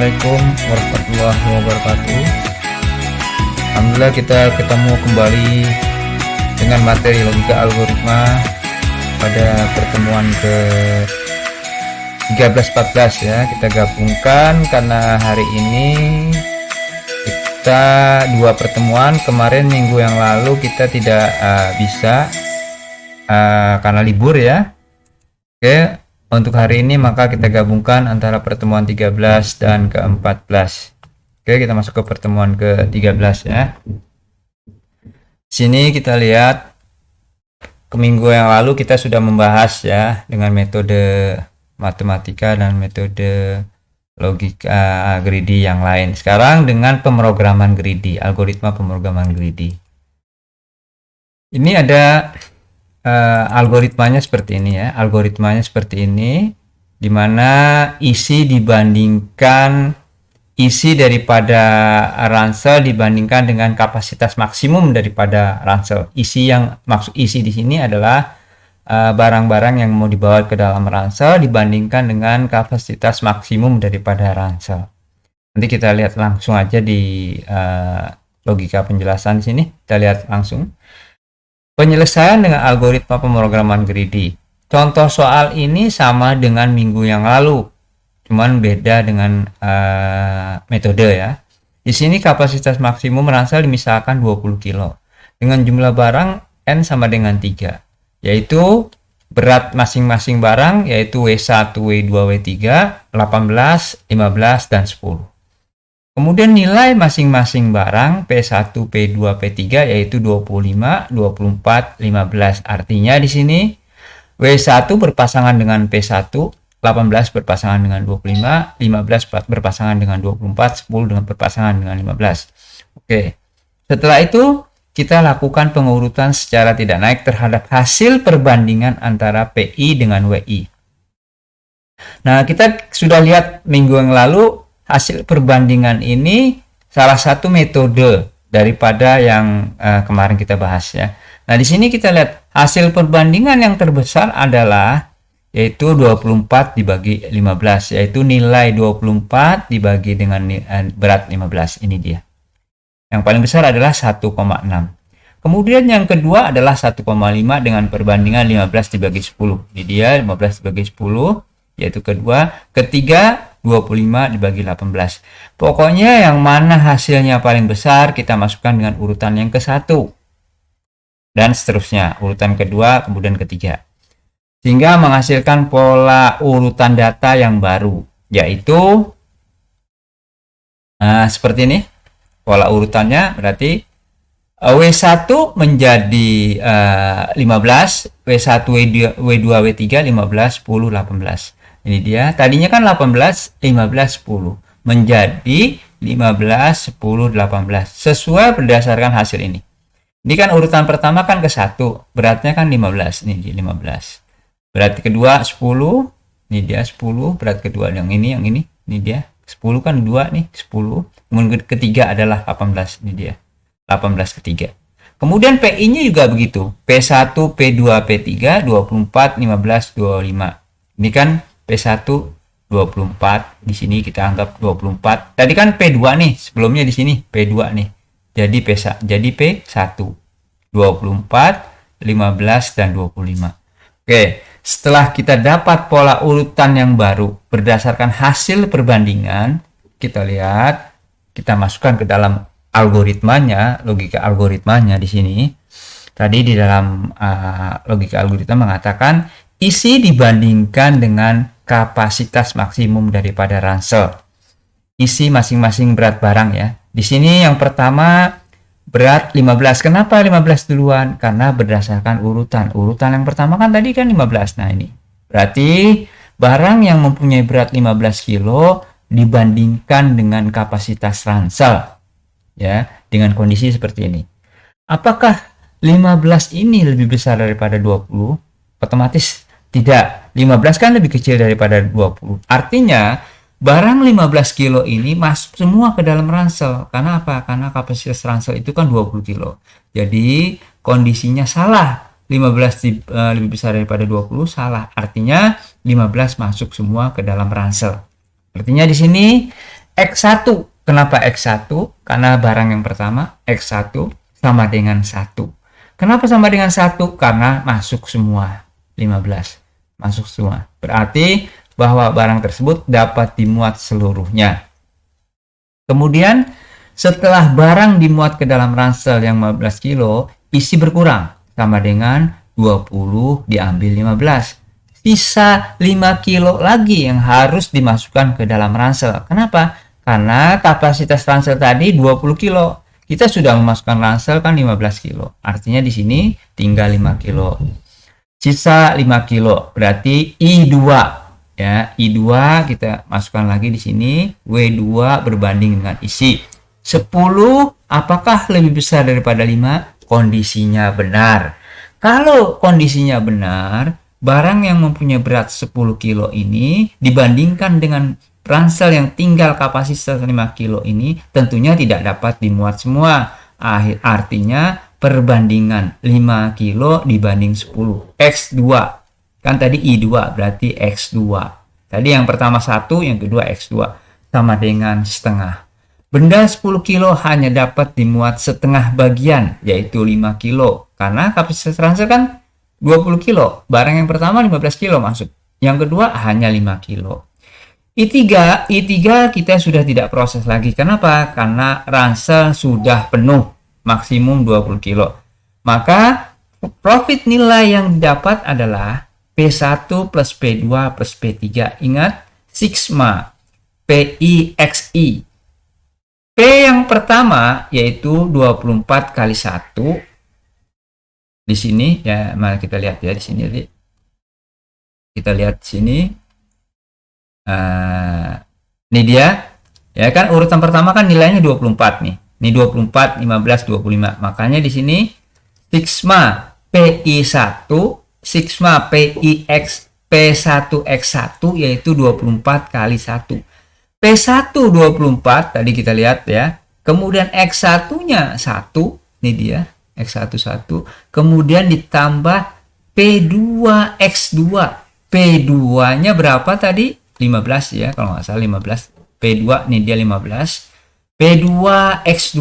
Assalamualaikum warahmatullahi wabarakatuh. Alhamdulillah kita ketemu kembali dengan materi logika algoritma pada pertemuan ke 13-14 ya. Kita gabungkan karena hari ini kita dua pertemuan. Kemarin minggu yang lalu kita tidak bisa karena libur ya. Oke, untuk hari ini maka kita gabungkan antara pertemuan 13 dan ke-14. Oke, kita masuk ke pertemuan ke-13 ya. Sini kita lihat ke minggu yang lalu kita sudah membahas ya dengan metode matematika dan metode logika greedy yang lain. Sekarang dengan pemrograman greedy, algoritma pemrograman greedy. Ini ada algoritmanya seperti ini ya. Algoritmanya seperti ini, di mana isi daripada ransel dibandingkan dengan kapasitas maksimum daripada ransel. Isi di sini adalah barang-barang yang mau dibawa ke dalam ransel dibandingkan dengan kapasitas maksimum daripada ransel. Nanti kita lihat langsung aja di logika penjelasan di sini. Kita lihat langsung. Penyelesaian dengan algoritma pemrograman greedy. Contoh soal ini sama dengan minggu yang lalu, cuman beda dengan metode ya. Di sini kapasitas maksimum ransel misalkan 20 kilo dengan jumlah barang N sama dengan 3, yaitu berat masing-masing barang yaitu W1, W2, W3, 18, 15, dan 10. Kemudian nilai masing-masing barang P1, P2, P3 yaitu 25, 24, 15. Artinya di sini W1 berpasangan dengan P1, 18 berpasangan dengan 25, 15 berpasangan dengan 24, 10 dengan berpasangan dengan 15. Oke. Setelah itu kita lakukan pengurutan secara tidak naik terhadap hasil perbandingan antara PI dengan WI. Nah, kita sudah lihat minggu yang lalu hasil perbandingan ini salah satu metode daripada yang kemarin kita bahas ya. Nah, di sini kita lihat hasil perbandingan yang terbesar adalah yaitu 24 dibagi 15, yaitu nilai 24 dibagi dengan berat 15. Ini dia. Yang paling besar adalah 1,6. Kemudian yang kedua adalah 1,5 dengan perbandingan 15 dibagi 10. Ini dia 15 dibagi 10, yaitu kedua. Ketiga 25 dibagi 18. Pokoknya yang mana hasilnya paling besar kita masukkan dengan urutan yang ke-1. Dan seterusnya, urutan kedua, kemudian ketiga. Sehingga menghasilkan pola urutan data yang baru, yaitu seperti ini. Pola urutannya berarti W1 menjadi 15, W1, W2, W3, 15, 10, 18. Ini dia, tadinya kan 18, 15, 10. Menjadi 15, 10, 18. Sesuai berdasarkan hasil ini. Ini kan urutan pertama kan ke-1. Beratnya kan 15. Ini dia 15. Berat kedua 10. Ini dia 10. Berat kedua yang ini. Ini dia. 10 kan 2 nih. 10. Kemudian ketiga adalah 18. Ini dia. 18 ketiga. Kemudian PI-nya juga begitu. P1, P2, P3, 24, 15, 25. Ini kan P1 24, di sini kita anggap 24. Tadi kan P2 nih, sebelumnya di sini P2 nih. Jadi P1 24, 15 dan 25. Oke, setelah kita dapat pola urutan yang baru berdasarkan hasil perbandingan, kita lihat, kita masukkan ke dalam algoritmanya, logika algoritmanya di sini. Tadi di dalam logika algoritma mengatakan isi dibandingkan dengan kapasitas maksimum daripada ransel. Isi masing-masing berat barang ya. Di sini yang pertama berat 15. Kenapa 15 duluan? Karena berdasarkan urutan. Urutan yang pertama kan tadi kan 15. Nah ini. Berarti barang yang mempunyai berat 15 kilo dibandingkan dengan kapasitas ransel. Ya, dengan kondisi seperti ini. Apakah 15 ini lebih besar daripada 20? Otomatis tidak. 15 kan lebih kecil daripada 20. Artinya, barang 15 kilo ini masuk semua ke dalam ransel. Karena apa? Karena kapasitas ransel itu kan 20 kilo. Jadi, kondisinya salah. 15 lebih besar daripada 20 salah. Artinya 15 masuk semua ke dalam ransel. Artinya di sini X1. Kenapa X1? Karena barang yang pertama X1 sama dengan 1. Kenapa sama dengan 1? Karena masuk semua 15. Masuk semua. Berarti bahwa barang tersebut dapat dimuat seluruhnya. Kemudian setelah barang dimuat ke dalam ransel yang 15 kilo, isi berkurang sama dengan 20 diambil 15. Sisa 5 kilo lagi yang harus dimasukkan ke dalam ransel. Kenapa? Karena kapasitas ransel tadi 20 kilo. Kita sudah memasukkan ransel kan 15 kilo. Artinya di sini tinggal 5 kilo. Sisa 5 kilo. Berarti I2. Ya, I2 kita masukkan lagi di sini. W2 berbanding dengan isi. 10 apakah lebih besar daripada 5? Kondisinya benar. Kalau kondisinya benar, barang yang mempunyai berat 10 kilo ini dibandingkan dengan ransel yang tinggal kapasitas 5 kilo ini tentunya tidak dapat dimuat semua. Artinya perbandingan 5 kilo dibanding 10. X2. Kan tadi I2 berarti X2. Tadi yang pertama 1, yang kedua X2. Sama dengan setengah. Benda 10 kilo hanya dapat dimuat setengah bagian, yaitu 5 kilo. Karena kapasitas ransel kan 20 kilo. Barang yang pertama 15 kilo masuk. Yang kedua hanya 5 kilo. I3 kita sudah tidak proses lagi. Kenapa? Karena ransel sudah penuh, maksimum 20 kilo. Maka profit nilai yang didapat adalah P1 plus P2 plus P3. Ingat, sigma PI/XI. P yang pertama yaitu 24 kali 1. Di sini ya, mari kita lihat ya di sini. Kita lihat di sini. Ini dia. Ya kan urutan pertama kan nilainya 24 nih. Ini 24, 15, 25. Makanya di sini sigma PI1, sigma PIX P1X1 yaitu 24 kali 1. P1 24 tadi kita lihat ya. Kemudian X1-nya 1, ini dia, X1 1. Kemudian ditambah P2X2. P2-nya berapa tadi? 15 ya, kalau nggak salah 15. P2 ini dia 15. P2X2.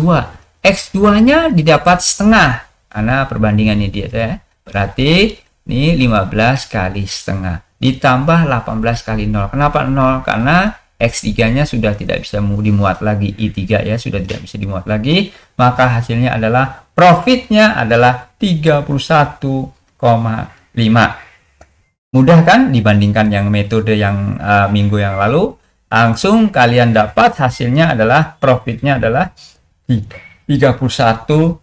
X2-nya didapat setengah. Karena perbandingannya dia ya. Berarti ini 15 kali setengah. Ditambah 18 kali 0. Kenapa 0? Karena X3-nya sudah tidak bisa dimuat lagi. I3 ya sudah tidak bisa dimuat lagi. Maka hasilnya adalah profitnya adalah 31,5. Mudah kan dibandingkan yang metode yang minggu yang lalu. Langsung kalian dapat hasilnya adalah profitnya adalah 31,5.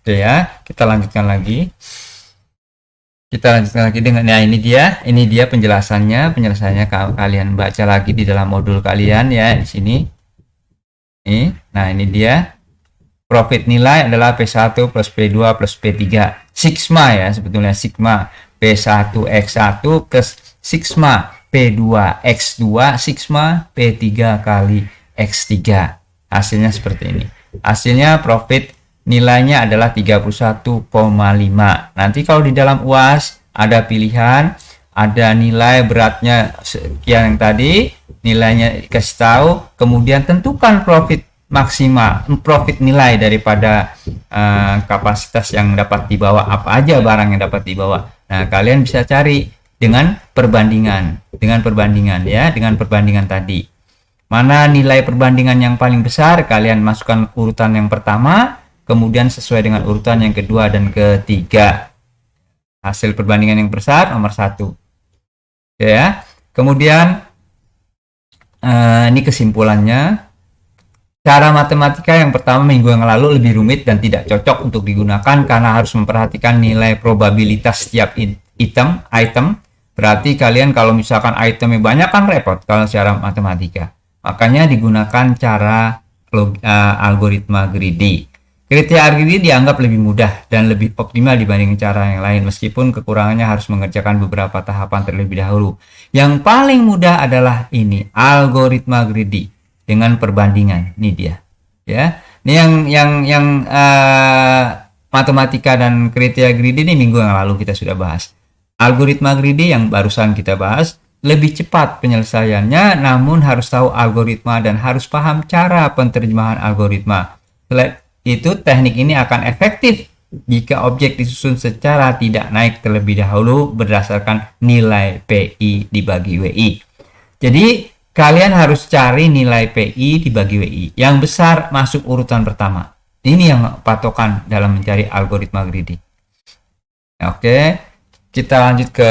Oke ya, kita lanjutkan lagi. Dengan ya ini dia penjelasannya kalian baca lagi di dalam modul kalian ya di sini. Nah ini dia profit nilai adalah P1 plus P2 plus P3 sigma ya, sebetulnya sigma P1X1 plus sigma P2X2 sigma P3 kali X3. Hasilnya seperti ini. Hasilnya profit nilainya adalah 31,5. Nanti kalau di dalam UAS ada pilihan, ada nilai beratnya sekian yang tadi, nilainya dikasih tahu, kemudian tentukan profit maksimal, profit nilai daripada kapasitas yang dapat dibawa, apa aja barang yang dapat dibawa. Nah, kalian bisa cari dengan perbandingan ya, dengan perbandingan tadi. Mana nilai perbandingan yang paling besar, kalian masukkan urutan yang pertama, kemudian sesuai dengan urutan yang kedua dan ketiga. Hasil perbandingan yang besar nomor 1. Ya. Kemudian ini kesimpulannya. Cara matematika yang pertama minggu yang lalu lebih rumit dan tidak cocok untuk digunakan karena harus memperhatikan nilai probabilitas setiap item. Berarti kalian kalau misalkan itemnya banyak kan repot kalau secara matematika. Makanya digunakan cara algoritma greedy. Kriteria greedy dianggap lebih mudah dan lebih optimal dibanding cara yang lain, meskipun kekurangannya harus mengerjakan beberapa tahapan terlebih dahulu. Yang paling mudah adalah ini, algoritma greedy dengan perbandingan. Ini dia. Ya. Ini yang matematika dan kriteria greedy ini minggu yang lalu kita sudah bahas. Algoritma greedy yang barusan kita bahas lebih cepat penyelesaiannya, namun harus tahu algoritma dan harus paham cara penerjemahan algoritma. Selain itu, teknik ini akan efektif jika objek disusun secara tidak naik terlebih dahulu berdasarkan nilai PI dibagi WI. Jadi, kalian harus cari nilai PI dibagi WI. Yang besar masuk urutan pertama. Ini yang patokan dalam mencari algoritma greedy. Oke, kita lanjut ke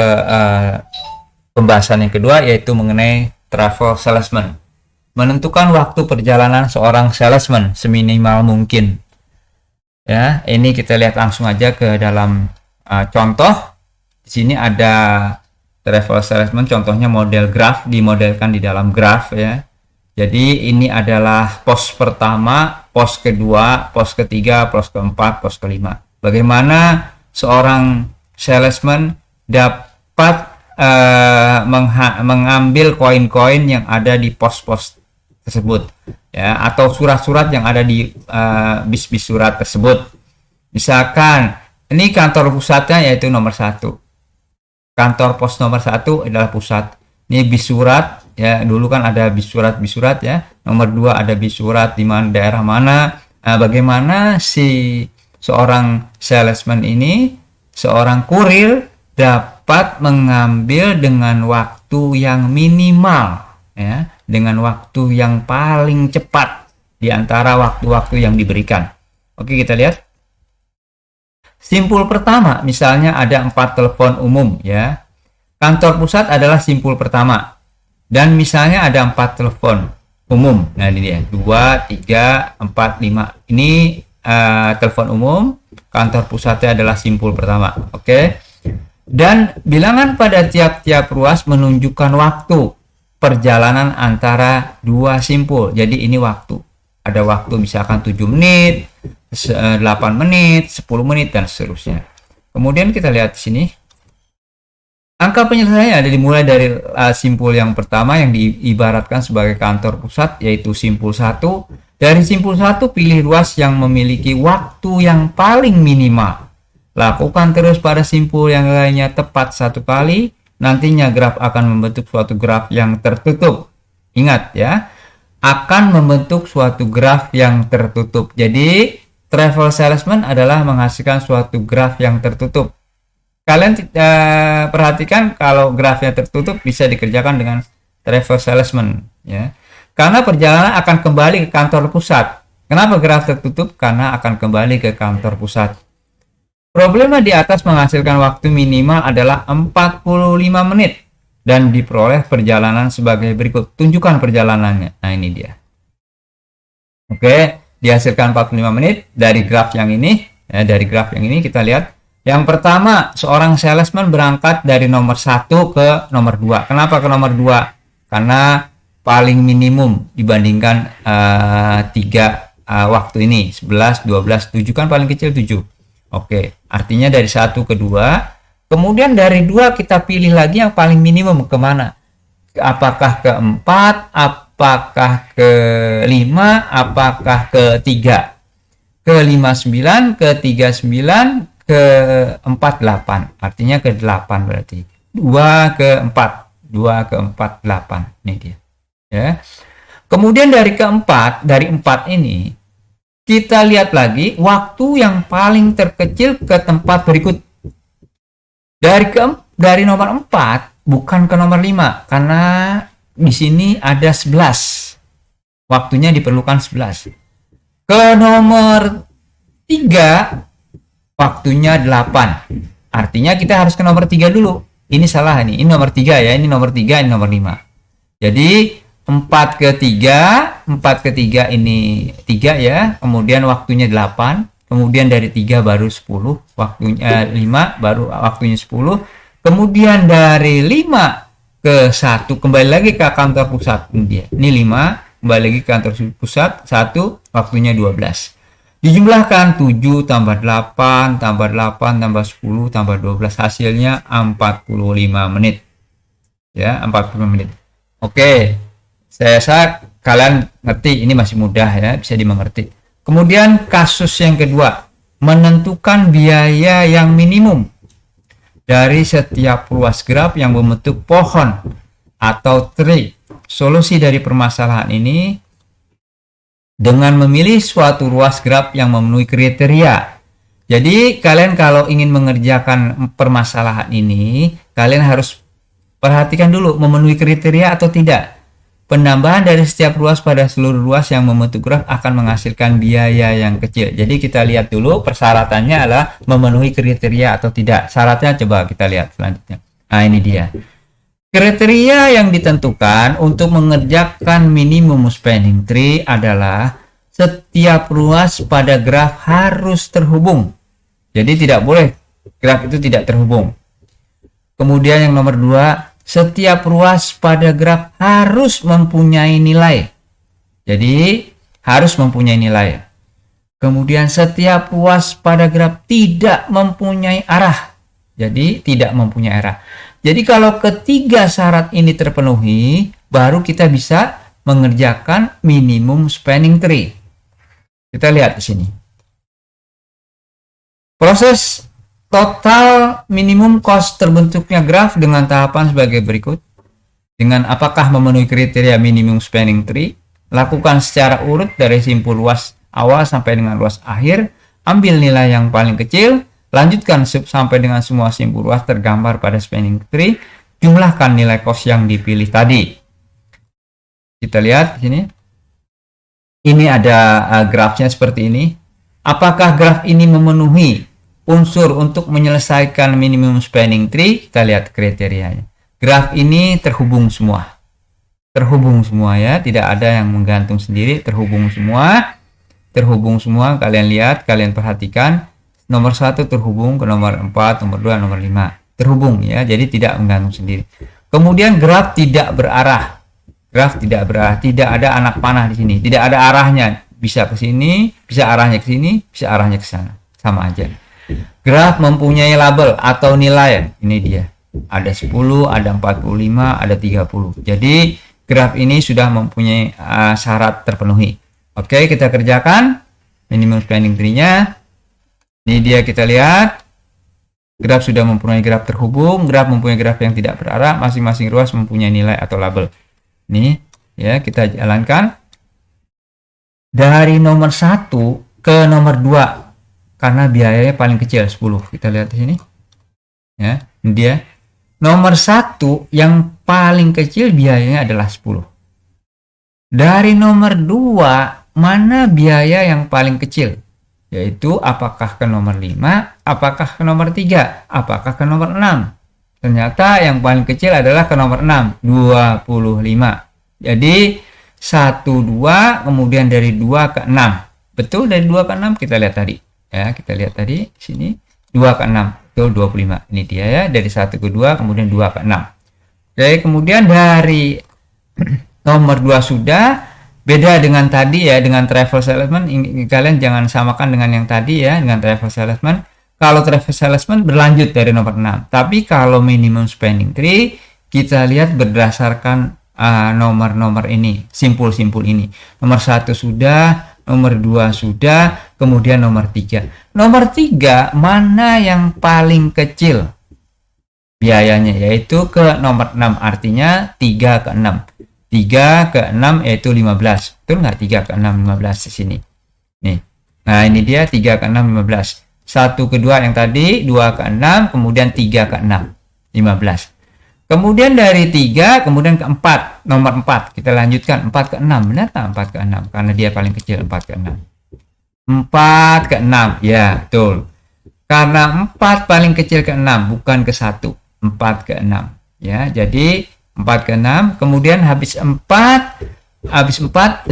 pembahasan yang kedua, yaitu mengenai travel salesman. Menentukan waktu perjalanan seorang salesman seminimal mungkin. Ya, ini kita lihat langsung aja ke dalam contoh. Di sini ada travel salesman, contohnya model graf, dimodelkan di dalam graf ya. Jadi ini adalah pos pertama, pos kedua, pos ketiga, pos keempat, pos kelima. Bagaimana seorang salesman dapat mengambil koin-koin yang ada di pos-pos tersebut ya, atau surat-surat yang ada di bis-bis surat tersebut. Misalkan ini kantor pusatnya yaitu nomor 1, kantor pos nomor 1 adalah pusat. Ini bis surat ya, dulu kan ada bis surat ya, nomor 2 ada bis surat di mana, daerah mana. Bagaimana si seorang salesman ini, seorang kurir, dapat mengambil dengan waktu yang minimal ya, dengan waktu yang paling cepat di antara waktu-waktu yang diberikan. Oke, kita lihat. Simpul pertama, misalnya ada 4 telepon umum ya. Kantor pusat adalah simpul pertama. Dan misalnya ada 4 telepon umum. Nah, ini dia. 2, 3, 4, 5. Ini telepon umum, kantor pusatnya adalah simpul pertama. Oke. Dan bilangan pada tiap-tiap ruas menunjukkan waktu perjalanan antara 2 simpul. Jadi ini waktu. Ada waktu misalkan 7 menit, 8 menit, 10 menit, dan seterusnya. Kemudian kita lihat di sini. Angka penyelesaiannya ada dimulai dari simpul yang pertama yang diibaratkan sebagai kantor pusat, yaitu simpul 1. Dari simpul 1 pilih ruas yang memiliki waktu yang paling minimal. Lakukan terus pada simpul yang lainnya tepat 1 kali. Nantinya graf akan membentuk suatu graf yang tertutup. Ingat ya, akan membentuk suatu graf yang tertutup. Jadi, travel salesman adalah menghasilkan suatu graf yang tertutup. Kalian perhatikan kalau grafnya tertutup bisa dikerjakan dengan travel salesman ya. Karena perjalanan akan kembali ke kantor pusat. Kenapa graf tertutup? Karena akan kembali ke kantor pusat. Problema di atas menghasilkan waktu minimal adalah 45 menit dan diperoleh perjalanan sebagai berikut. Tunjukkan perjalanannya. Nah, ini dia. Oke, dihasilkan 45 menit dari graf yang ini. Ya, dari graf yang ini kita lihat. Yang pertama, seorang salesman berangkat dari nomor 1 ke nomor 2. Kenapa ke nomor 2? Karena paling minimum dibandingkan 3 waktu ini. 11, 12, 7 kan paling kecil 7. Oke, artinya dari 1 ke 2. Kemudian dari 2 kita pilih lagi yang paling minimum kemana? Apakah ke 4, apakah ke 5, apakah ke 3? Ke 59, ke 39, ke 48. Artinya ke 8 berarti. 2 ke 4. 2 ke 4, 8. Ini dia. Ya. Kemudian dari keempat, dari 4 ini, kita lihat lagi waktu yang paling terkecil ke tempat berikut. Dari nomor 4 bukan ke nomor 5 karena di sini ada 11. Waktunya diperlukan 11. Ke nomor 3 waktunya 8. Artinya kita harus ke nomor 3 dulu. Ini salah nih. Ini nomor 3 ya, ini nomor 3, ini nomor 5. Jadi 4 ke 3, 4 ke 3 ini 3 ya, kemudian waktunya 8, kemudian dari 3 baru 10, waktunya 5 baru waktunya 10, kemudian dari 5 ke 1 kembali lagi ke kantor pusat. Ini dia. Ini 5, kembali lagi ke kantor pusat, 1 waktunya 12. Dijumlahkan 7 tambah 8 tambah 8 tambah 10 tambah 12, hasilnya 45 menit. Ya, 45 menit. Oke. Saya rasa kalian ngerti, ini masih mudah ya, bisa dimengerti. Kemudian kasus yang kedua, menentukan biaya yang minimum dari setiap ruas graf yang membentuk pohon atau tree. Solusi dari permasalahan ini dengan memilih suatu ruas graf yang memenuhi kriteria. Jadi kalian kalau ingin mengerjakan permasalahan ini, kalian harus perhatikan dulu memenuhi kriteria atau tidak. Penambahan dari setiap ruas pada seluruh ruas yang membentuk graf akan menghasilkan biaya yang kecil. Jadi kita lihat dulu persyaratannya adalah memenuhi kriteria atau tidak. Syaratnya coba kita lihat selanjutnya. Nah ini dia. Kriteria yang ditentukan untuk mengerjakan minimum spanning tree adalah setiap ruas pada graf harus terhubung. Jadi tidak boleh graf itu tidak terhubung. Kemudian yang nomor 2, setiap ruas pada graf harus mempunyai nilai. Jadi harus mempunyai nilai. Kemudian setiap ruas pada graf tidak mempunyai arah. Jadi tidak mempunyai arah. Jadi kalau ketiga syarat ini terpenuhi, baru kita bisa mengerjakan minimum spanning tree. Kita lihat di sini. Proses total minimum cost terbentuknya graf dengan tahapan sebagai berikut. Dengan apakah memenuhi kriteria minimum spanning tree, lakukan secara urut dari simpul ruas awal sampai dengan ruas akhir, ambil nilai yang paling kecil, lanjutkan sampai dengan semua simpul ruas tergambar pada spanning tree, jumlahkan nilai cost yang dipilih tadi. Kita lihat di sini. Ini ada grafnya seperti ini. Apakah graf ini memenuhi unsur untuk menyelesaikan minimum spanning tree? Kita lihat kriterianya. Graf ini terhubung semua. Terhubung semua ya, tidak ada yang menggantung sendiri, terhubung semua. Terhubung semua, kalian lihat, kalian perhatikan. Nomor 1 terhubung ke nomor 4, nomor 2, nomor 5. Terhubung ya, jadi tidak menggantung sendiri. Kemudian graf tidak berarah. Graf tidak berarah, tidak ada anak panah di sini, tidak ada arahnya. Bisa ke sini, bisa arahnya ke sini, bisa arahnya ke sana. Sama aja. Graf mempunyai label atau nilai. Ini dia. Ada 10, ada 45, ada 30. Jadi graf ini sudah mempunyai syarat terpenuhi. Oke, kita kerjakan minimum spanning tree-nya. Ini dia, kita lihat. Graf sudah mempunyai graf terhubung, graf mempunyai graf yang tidak berarah, masing-masing ruas mempunyai nilai atau label. Ini ya, kita jalankan. Dari nomor 1 ke nomor 2. Karena biayanya paling kecil 10. Kita lihat di sini. Ya, ini dia. Nomor 1 yang paling kecil biayanya adalah 10. Dari nomor 2, mana biaya yang paling kecil? Yaitu apakah ke nomor 5, apakah ke nomor 3, apakah ke nomor 6. Ternyata yang paling kecil adalah ke nomor 6, 25. Jadi 1, 2, kemudian dari 2 ke 6. Betul, dari 2 ke 6 kita lihat tadi. Ya, kita lihat tadi sini 2 ke 6. Betul, 25. Ini dia ya, dari 1 ke 2, kemudian 2 ke 6. Oke, kemudian dari nomor 2 sudah. Beda dengan tadi ya, dengan travel salesman, ini kalian jangan samakan dengan yang tadi ya, dengan travel salesman. Kalau travel salesman berlanjut dari nomor 6. Tapi kalau minimum spending tree, kita lihat berdasarkan nomor-nomor ini, simpul-simpul ini. Nomor 1 sudah, nomor 2 sudah, kemudian nomor 3. Nomor 3 mana yang paling kecil biayanya, yaitu ke nomor 6, artinya 3 ke 6. 3 ke 6 yaitu 15. Betul nggak? 3 ke 6, 15 di sini. Nih. Nah, ini dia 3 ke 6, 15. 1 ke 2 yang tadi, 2 ke 6, kemudian 3 ke 6, 15. Kemudian dari 3, kemudian ke 4, nomor 4. Kita lanjutkan 4 ke 6. Benar tak 4 ke 6? Karena dia paling kecil, 4 ke 6. 4 ke 6. Ya, betul. Karena 4 paling kecil ke 6, bukan ke 1. 4 ke 6. Ya, jadi 4 ke 6, kemudian habis 4, 5.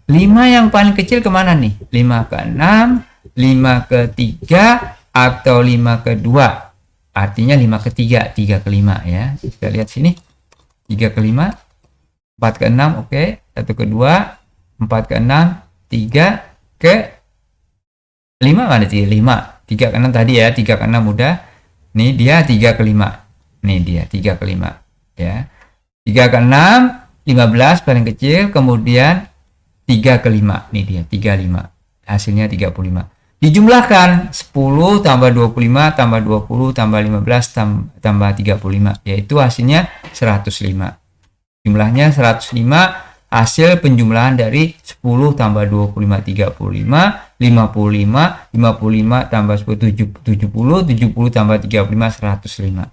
5 yang paling kecil kemana nih? 5 ke 6, 5 ke 3, atau 5 ke 2. Artinya 5 ke 3, 3 ke 5 ya. Kita lihat sini. 3 ke 5, 4 ke 6, oke. 1 ke 2, 4 ke 6, 3 ke 5, mana sih? 5. 3 ke 6 tadi ya, 3 ke 6 udah. Nih dia 3 ke 5. Nih dia 3 ke 5 ya. 3 ke 6, 15 paling kecil, kemudian 3 ke 5. Nih dia 35. Hasilnya 35. Dijumlahkan 10 tambah 25 tambah 20 tambah 15 tambah 35, yaitu hasilnya 105. Jumlahnya 105, hasil penjumlahan dari 10 tambah 25, 35, 55, 55 tambah 10, 70, 70 tambah 35, 105.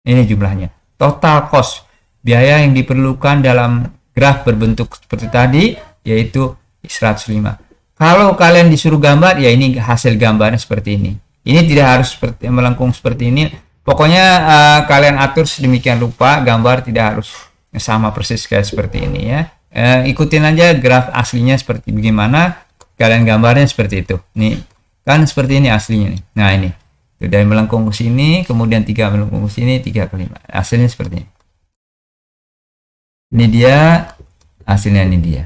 Ini jumlahnya. Total cost, biaya yang diperlukan dalam graf berbentuk seperti tadi, yaitu 105. Kalau kalian disuruh gambar, ya ini hasil gambarnya seperti ini. Ini tidak harus seperti melengkung seperti ini. Pokoknya kalian atur sedemikian rupa, gambar tidak harus sama persis kayak seperti ini ya. Ikutin aja graf aslinya seperti bagaimana, kalian gambarnya seperti itu. Nih kan seperti ini aslinya nih. Nah ini dari melengkung ke sini, kemudian 3 melengkung ke sini, 3 ke 5. Hasilnya seperti ini. Ini dia hasilnya, ini dia.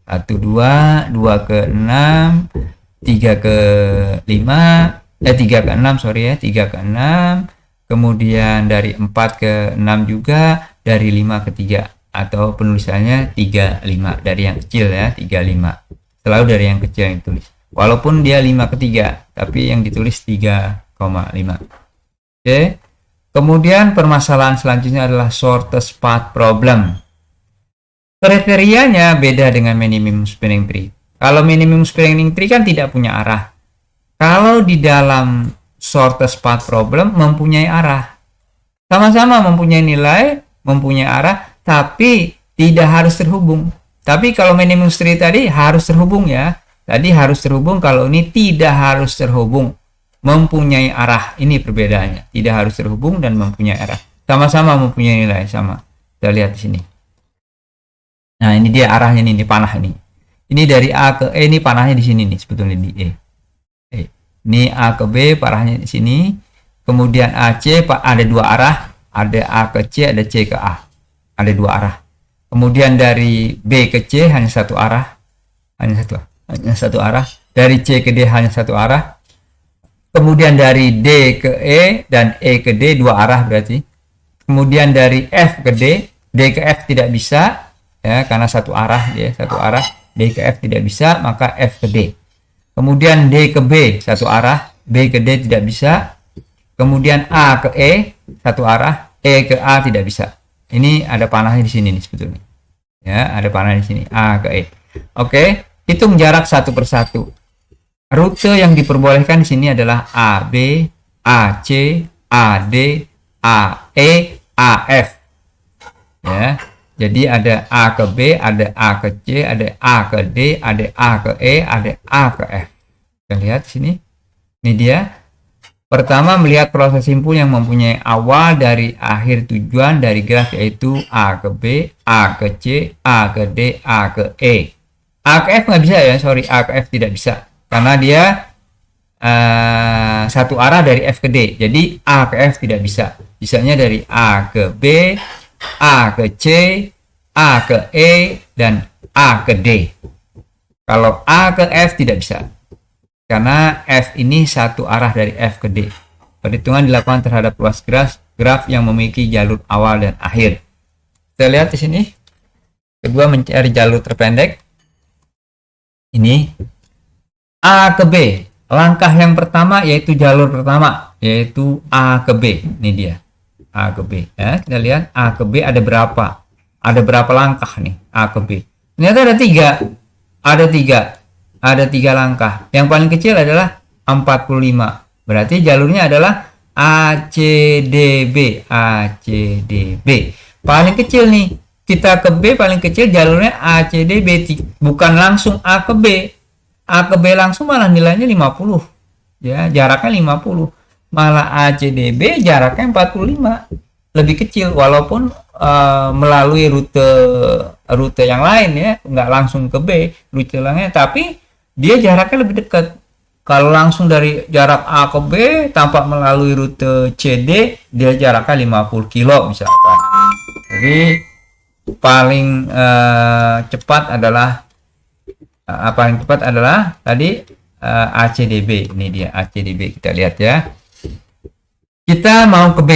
1, 2, 2 ke 6, 3 ke 5, 3 ke 6 sorry ya, 3 ke 6. Kemudian dari 4 ke 6 juga, dari 5 ke 3. Atau penulisannya 35, dari yang kecil ya, 35. Selalu dari yang kecil yang ditulis. Walaupun dia 5 ke 3, tapi yang ditulis 3,5. Oke. Kemudian permasalahan selanjutnya adalah shortest path problem. Kriterianya beda dengan minimum spanning tree. Kalau minimum spanning tree kan tidak punya arah. Kalau di dalam shortest path problem mempunyai arah. Sama-sama mempunyai nilai, mempunyai arah, tapi tidak harus terhubung. Tapi kalau minimum tree tadi harus terhubung ya. Tadi harus terhubung, kalau ini tidak harus terhubung. Mempunyai arah, ini perbedaannya. Tidak harus terhubung dan mempunyai arah. Sama-sama mempunyai nilai, sama. Kita lihat di sini. Nah, ini dia arahnya nih, ini panah ini. Ini dari A ke E, ini panahnya di sini nih, sebetulnya di E. Ini A ke B, panahnya di sini. Kemudian AC, ada dua arah. Ada A ke C, ada C ke A. Ada dua arah. Kemudian dari B ke C hanya satu arah. Hanya satu arah. Dari C ke D hanya satu arah. Kemudian dari D ke E dan E ke D dua arah berarti. Kemudian dari F ke D, D ke F tidak bisa ya karena satu arah ya, satu arah. D ke F tidak bisa, maka F ke D. Kemudian D ke B satu arah, B ke D tidak bisa. Kemudian A ke E satu arah, E ke A tidak bisa. Ini ada panahnya di sini nih sebetulnya. Ya, ada panah di sini A ke E. Oke, hitung jarak satu persatu. Rute yang diperbolehkan di sini adalah AB, AC, AD, AE, AF. Ya. Jadi ada A ke B, ada A ke C, ada A ke D, ada A ke E, ada A ke F. Kita lihat di sini. Ini dia. Pertama, melihat proses simpul yang mempunyai awal dari akhir tujuan dari graf, yaitu A ke B, A ke C, A ke D, A ke E. A ke F nggak bisa ya, sorry, A ke F tidak bisa. Karena dia satu arah dari F ke D. Jadi A ke F tidak bisa. Bisanya dari A ke B, A ke C, A ke E, dan A ke D. Kalau A ke F tidak bisa. Karena F ini satu arah dari F ke D. Perhitungan dilakukan terhadap ruas graf yang memiliki jalur awal dan akhir. Kita lihat di sini. Kedua, mencari jalur terpendek. Ini A ke B. Langkah yang pertama yaitu jalur pertama, yaitu A ke B. Ini dia. A ke B. Ya, kita lihat A ke B ada berapa? Ada berapa langkah nih A ke B? Ternyata ada tiga. Ada tiga langkah. Yang paling kecil adalah 45. Berarti jalurnya adalah ACDB. ACDB. Paling kecil nih. Kita ke B paling kecil jalurnya ACDB. Bukan langsung A ke B. A ke B langsung malah nilainya 50. Ya, jaraknya 50. Malah ACDB jaraknya 45. Lebih kecil walaupun melalui rute yang lain ya, nggak langsung ke B rute lainnya, tapi dia jaraknya lebih dekat. Kalau langsung dari jarak A ke B tanpa melalui rute CD, dia jaraknya 50 kilo misalkan. Jadi paling cepat adalah tadi ACDB. Ini dia ACDB, kita lihat ya. Kita mau ke B.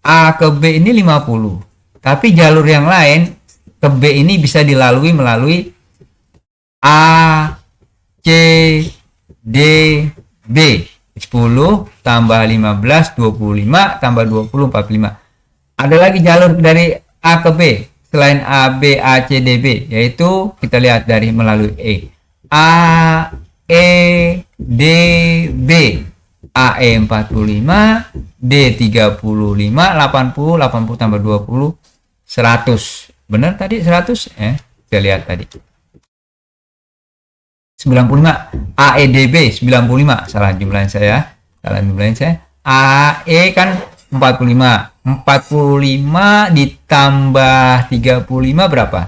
A ke B ini 50. Tapi jalur yang lain ke B ini bisa dilalui melalui A, C, D, B. 10 tambah 15, 25 tambah 20, 45. Ada lagi jalur dari A ke B. selain AB, AC, DB, yaitu kita lihat dari melalui E. A, E, D, B. AE 45, D 35, 80, 80 tambah 20, 100. Benar tadi 100? Kita lihat tadi. 95. AEDB 95. Salah jumlahin saya. AE kan 45. 45 ditambah 35 berapa?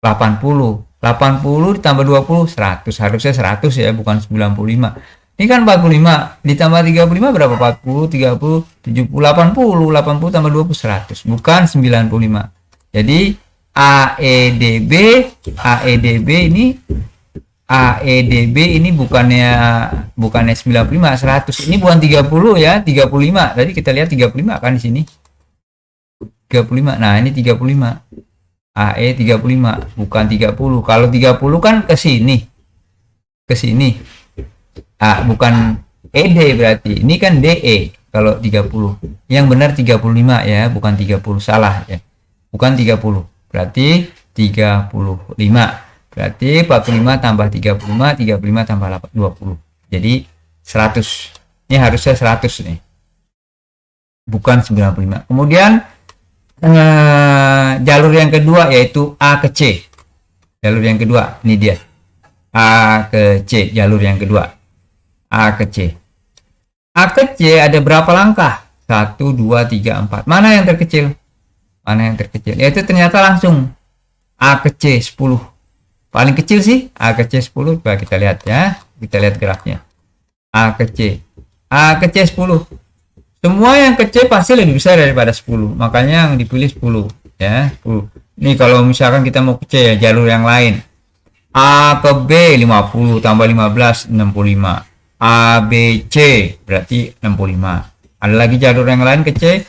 80. 80 ditambah 20, 100. Harusnya 100 ya, bukan 95. Ini kan 45 ditambah 35 berapa? 40, 30, 70, 80. 80 tambah 20, 100. Bukan 95. Jadi AEDB ini bukannya 95, 100. Ini bukan 30 ya, 35. Tadi kita lihat 35 kan di sini. 35. Nah, ini 35. AE 35, bukan 30. Kalau 30 kan ke sini. Ke sini. Bukan ED berarti. Ini kan DE kalau 30. Yang benar 35 ya, bukan 30. Salah ya. Bukan 30. Berarti 35. Berarti 45 tambah 35, 35 tambah 20. Jadi 100. Ini harusnya 100 nih. Bukan 95. Kemudian jalur yang kedua yaitu A ke C. Jalur yang kedua, ini dia. A ke C, jalur yang kedua. A ke C. A ke C ada berapa langkah? 1, 2, 3, 4. Mana yang terkecil? Mana yang terkecil? Yaitu ternyata langsung A ke C 10. Paling kecil sih A ke C 10. Coba kita lihat ya. Kita lihat grafnya. A ke C. A ke C 10. Semua yang kecil pasti lebih besar daripada 10. Makanya yang dipilih 10 ya, 10. Ini kalau misalkan kita mau ke C ya, jalur yang lain. A ke B 50 tambah 15 65. A B C berarti 65. Ada lagi jalur yang lain ke C.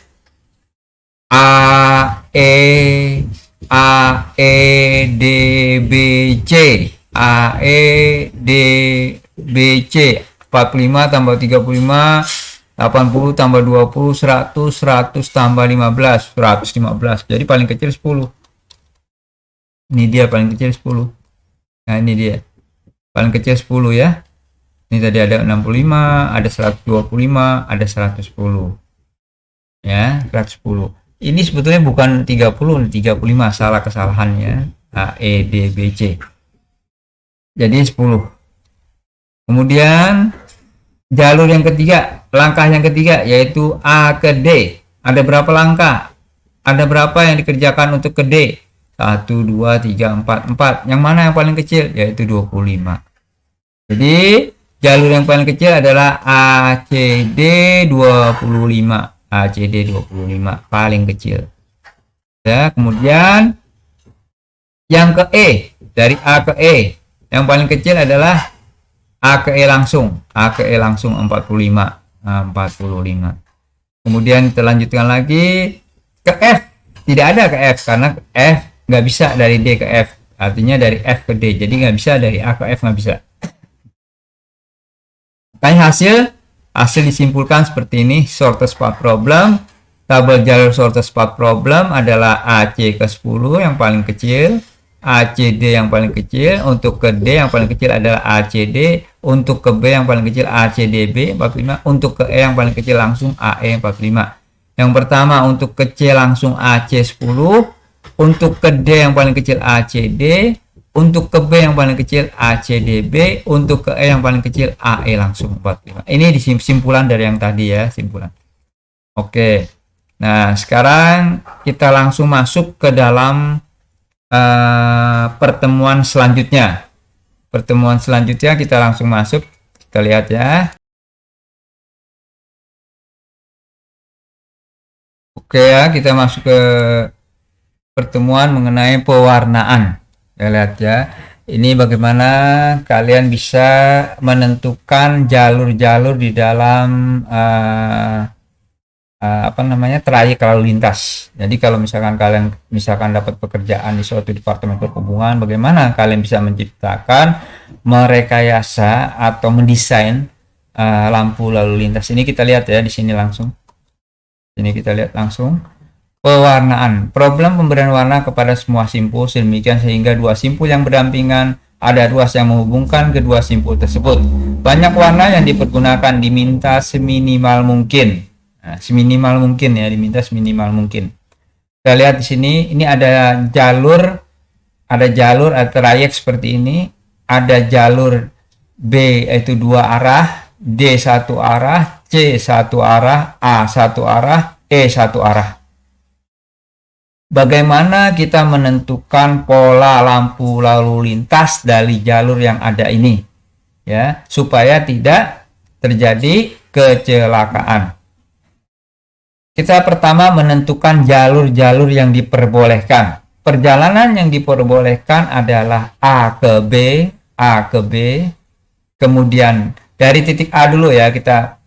A E D B C. A E D B C 45 tambah 35, 80 tambah 20, 100, 100 tambah 15, 115. Jadi paling kecil 10. Ini dia paling kecil 10. Nah, ini dia. Paling kecil 10 ya. Ini tadi ada 65, ada 125, ada 110. Ya, 110. Ini sebetulnya bukan 30, 35. Salah kesalahannya. A, E, D, B, C. Jadi 10. Kemudian jalur yang ketiga, langkah yang ketiga yaitu A ke D. Ada berapa langkah? Ada berapa yang dikerjakan untuk ke D? 1, 2, 3, 4, 4. Yang mana yang paling kecil? Yaitu 25. Jadi jalur yang paling kecil adalah ACD 25. ACD 25 paling kecil. Ya, kemudian yang ke E, dari A ke E, yang paling kecil adalah A ke E langsung. A ke E langsung 45. 45. Kemudian kita lanjutkan lagi ke F. Tidak ada ke F karena F nggak bisa dari D ke F. Artinya dari F ke D. Jadi nggak bisa dari A ke F, nggak bisa. Makanya hasil disimpulkan seperti ini. Shortest path problem. Tabel jalur shortest path problem adalah AC ke 10 yang paling kecil. ACD yang paling kecil. Untuk ke D yang paling kecil adalah ACD. Untuk ke B yang paling kecil ACDB 45. Untuk ke E yang paling kecil langsung AE 45. Yang pertama untuk ke C langsung AC 10. Untuk ke D yang paling kecil ACD. Untuk ke B yang paling kecil ACDB. Untuk ke E yang paling kecil AE langsung 45. Ini disimpulan dari yang tadi ya, simpulan. Oke. Nah, sekarang kita langsung masuk ke dalam pertemuan selanjutnya. Pertemuan selanjutnya kita langsung masuk. Kita lihat ya. Oke ya, kita masuk ke pertemuan mengenai pewarnaan. Kita lihat ya. Ini bagaimana kalian bisa menentukan jalur-jalur di dalam trayek lalu lintas. Jadi kalau misalkan kalian dapat pekerjaan di suatu departemen perhubungan, bagaimana kalian bisa menciptakan, merekayasa atau mendesain lampu lalu lintas. Ini kita lihat ya di sini langsung. Ini kita lihat langsung. Pewarnaan. Problem pemberian warna kepada semua simpul sedemikian sehingga dua simpul yang berdampingan ada ruas yang menghubungkan kedua simpul tersebut. Banyak warna yang dipergunakan diminta seminimal mungkin. Nah, seminimal mungkin ya, diminta seminimal mungkin. Kita lihat di sini, ini ada jalur atau trayek seperti ini. Ada jalur B yaitu dua arah, D satu arah, C satu arah, A satu arah, E satu arah. Bagaimana kita menentukan pola lampu lalu lintas dari jalur yang ada ini, ya, supaya tidak terjadi kecelakaan. Kita pertama menentukan jalur-jalur yang diperbolehkan. Perjalanan yang diperbolehkan adalah A ke B, kemudian dari titik A dulu ya, kita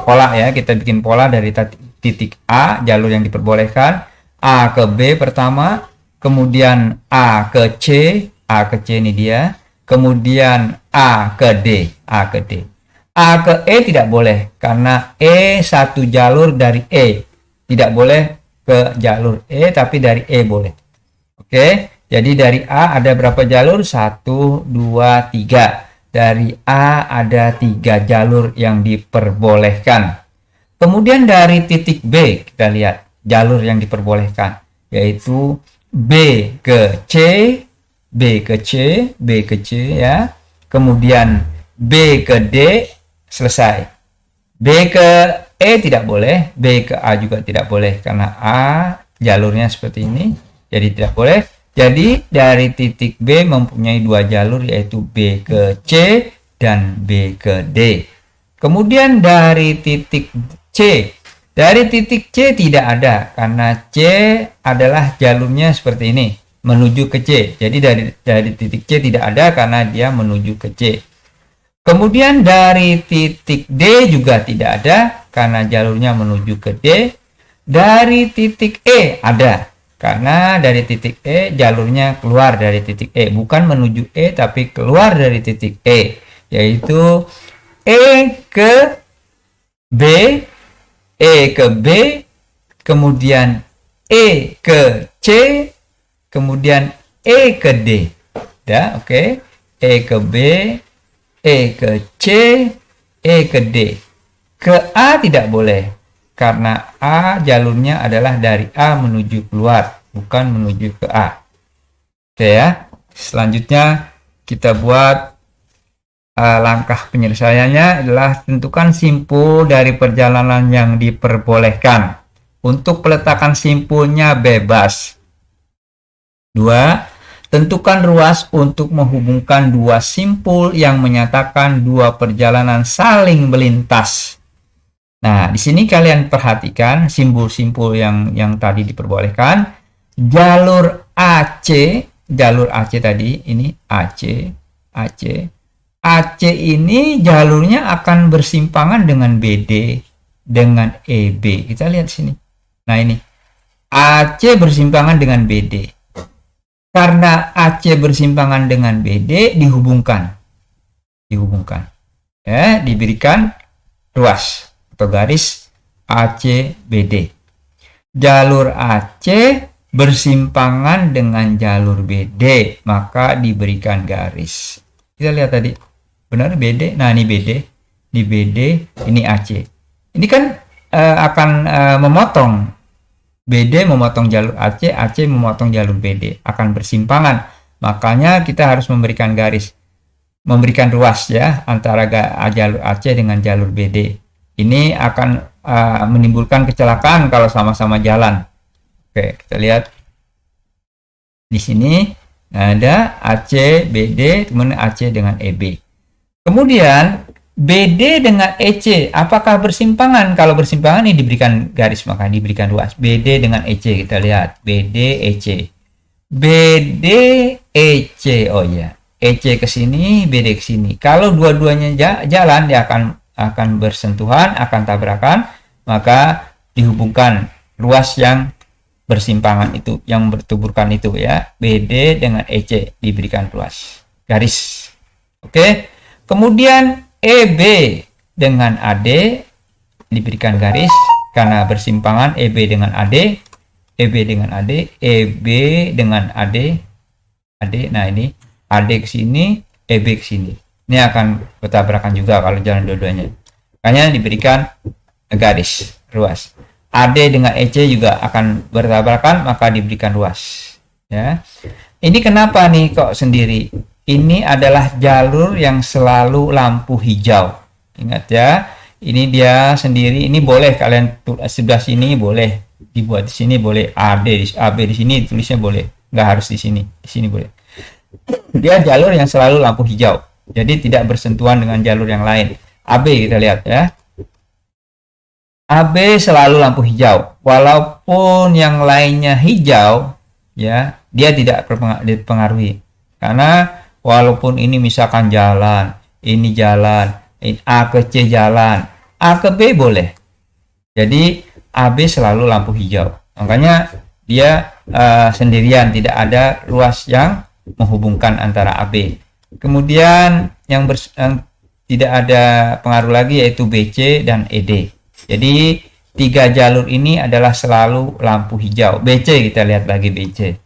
pola ya, kita bikin pola dari titik A, jalur yang diperbolehkan, A ke B pertama, kemudian A ke C ini dia, kemudian A ke D. A ke E tidak boleh, karena E satu jalur dari E, tidak boleh ke jalur E, tapi dari E boleh. Oke, jadi dari A ada berapa jalur? 1, 2, 3. Dari A ada 3 jalur yang diperbolehkan. Kemudian dari titik B kita lihat jalur yang diperbolehkan, yaitu B ke C ya. Kemudian B ke D, selesai. B ke E tidak boleh, B ke A juga tidak boleh karena A jalurnya seperti ini, jadi tidak boleh. Jadi dari titik B mempunyai 2 jalur, yaitu B ke C dan B ke D. Kemudian dari titik C tidak ada, karena C adalah jalurnya seperti ini menuju ke C. Jadi dari titik C tidak ada karena dia menuju ke C. Kemudian dari titik D juga tidak ada karena jalurnya menuju ke D. Dari titik E ada, karena dari titik E jalurnya keluar dari titik E, bukan menuju E tapi keluar dari titik E, yaitu E ke B, kemudian E ke C, kemudian E ke D. Ya, oke. E ke B, E ke C, E ke D. Ke A tidak boleh, karena A jalurnya adalah dari A menuju keluar, bukan menuju ke A. Oke ya. Selanjutnya kita buat langkah penyelesaiannya adalah tentukan simpul dari perjalanan yang diperbolehkan. Untuk peletakan simpulnya bebas. 2. Tentukan ruas untuk menghubungkan 2 simpul yang menyatakan 2 perjalanan saling melintas. Nah, di sini kalian perhatikan simbol-simbol yang tadi diperbolehkan. Jalur AC tadi, ini AC ini jalurnya akan bersimpangan dengan BD, dengan EB. Kita lihat sini. Nah, ini AC bersimpangan dengan BD. Karena AC bersimpangan dengan BD, dihubungkan. Ya, diberikan ruas atau garis AC BD. Jalur AC bersimpangan dengan jalur BD, maka diberikan garis. Kita lihat tadi, benar BD. Nah, ini BD, ini AC. Ini kan akan memotong. BD memotong jalur AC, AC memotong jalur BD, akan bersimpangan. Makanya kita harus memberikan garis, memberikan ruas ya antara jalur AC dengan jalur BD. Ini akan menimbulkan kecelakaan kalau sama-sama jalan. Oke, kita lihat di sini ada AC BD, kemudian AC dengan EB. Kemudian BD dengan EC, apakah bersimpangan? Kalau bersimpangan ini diberikan garis, maka diberikan ruas. BD dengan EC, kita lihat BD EC. BD EC, oh ya, EC ke sini, BD ke sini. Kalau dua-duanya jalan, dia akan bersentuhan, akan tabrakan, maka dihubungkan ruas yang bersimpangan itu, yang bertuburkan itu ya. BD dengan EC diberikan ruas, garis. Oke. Kemudian EB dengan AD diberikan garis, karena bersimpangan EB dengan AD, EB dengan AD, EB dengan AD, AD. Nah ini AD ke sini, EB ke sini. Ini akan bertabrakan juga kalau jalan dua-duanya. Makanya diberikan garis ruas. AD dengan EC juga akan bertabrakan, maka diberikan ruas. Ya. Ini kenapa nih kok sendiri? Ini adalah jalur yang selalu lampu hijau. Ingat ya, ini dia sendiri. Ini boleh kalian sebelah sini boleh dibuat, di sini boleh AD, AB di sini tulisnya boleh. Nggak harus di sini boleh. Dia jalur yang selalu lampu hijau. Jadi tidak bersentuhan dengan jalur yang lain. AB kita lihat ya. AB selalu lampu hijau. Walaupun yang lainnya hijau, ya, dia tidak dipengaruhi. Karena walaupun ini misalkan jalan, ini jalan, ini A ke C jalan, A ke B boleh. Jadi AB selalu lampu hijau. Makanya dia sendirian, tidak ada ruas yang menghubungkan antara AB. Kemudian yang tidak ada pengaruh lagi yaitu BC dan ED. Jadi tiga jalur ini adalah selalu lampu hijau. BC kita lihat lagi BC.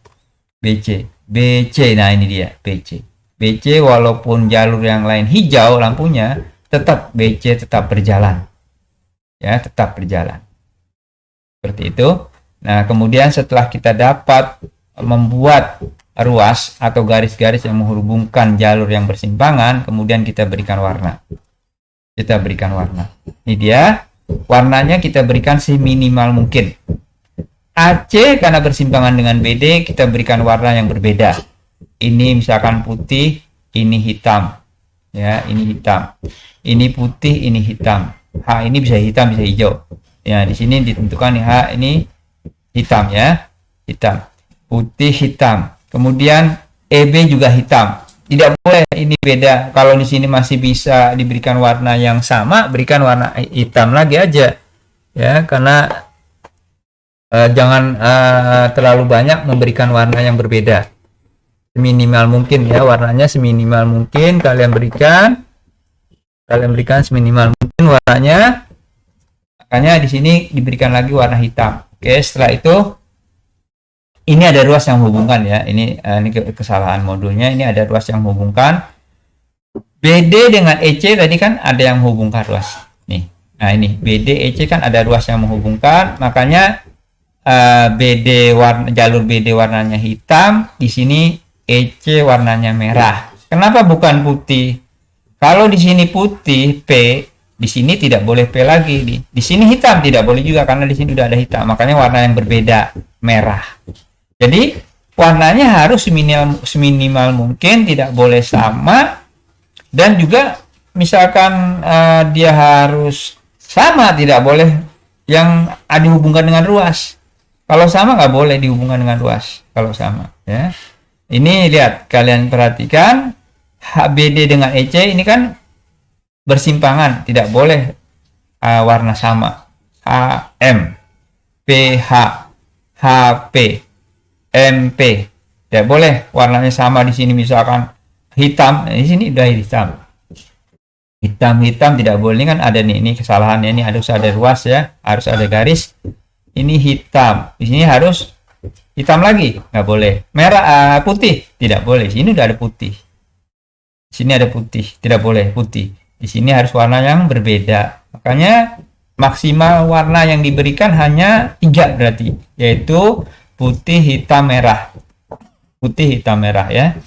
Nah ini dia BC. BC walaupun jalur yang lain hijau lampunya, tetap BC tetap berjalan. Ya, tetap berjalan. Seperti itu. Nah, kemudian setelah kita dapat membuat ruas atau garis-garis yang menghubungkan jalur yang bersimpangan, kemudian kita berikan warna. Ini dia. Warnanya kita berikan seminimal mungkin. AC karena bersimpangan dengan BD, kita berikan warna yang berbeda. Ini misalkan putih, ini hitam. Ya, ini hitam. Ini putih, ini hitam. H ini bisa hitam, bisa hijau. Ya, di sini ditentukan nih H ini hitam ya. Hitam. Putih, hitam. Kemudian EB juga hitam. Tidak boleh ini beda. Kalau di sini masih bisa diberikan warna yang sama, berikan warna hitam lagi aja. Ya, karena jangan terlalu banyak memberikan warna yang berbeda. Seminimal mungkin ya, warnanya seminimal mungkin kalian berikan seminimal mungkin warnanya. Makanya di sini diberikan lagi warna hitam. Oke, setelah itu ini ada ruas yang menghubungkan ya. Ini kesalahan modulnya. Ini ada ruas yang menghubungkan BD dengan EC. Tadi kan ada yang menghubungkan ruas. Nih. Nah ini BD EC kan ada ruas yang menghubungkan. Makanya jalur BD warnanya hitam. Di sini EC warnanya merah. Kenapa bukan putih? Kalau di sini putih P, di sini tidak boleh P lagi. Di sini hitam tidak boleh juga karena di sini sudah ada hitam. Makanya warna yang berbeda merah. Jadi warnanya harus seminimal mungkin, tidak boleh sama, dan juga misalkan dia harus sama, tidak boleh yang dihubungkan dengan ruas. Kalau sama nggak boleh dihubungkan dengan ruas. Kalau sama, ya. Ini lihat, kalian perhatikan HBD dengan EC ini kan bersimpangan, tidak boleh warna sama. HM, PH, HP. MP tidak boleh warnanya sama. Di sini misalkan hitam, di sini udah hitam tidak boleh. Ini kan ada nih, ini kesalahannya, ini harus ada ruas ya, harus ada garis. Ini hitam, di sini harus hitam lagi, nggak boleh. Merah, putih tidak boleh. Di sini udah ada putih, di sini ada putih, tidak boleh putih. Di sini harus warna yang berbeda. Makanya maksimal warna yang diberikan hanya 3 berarti, yaitu putih, hitam, merah. Putih, hitam, merah ya.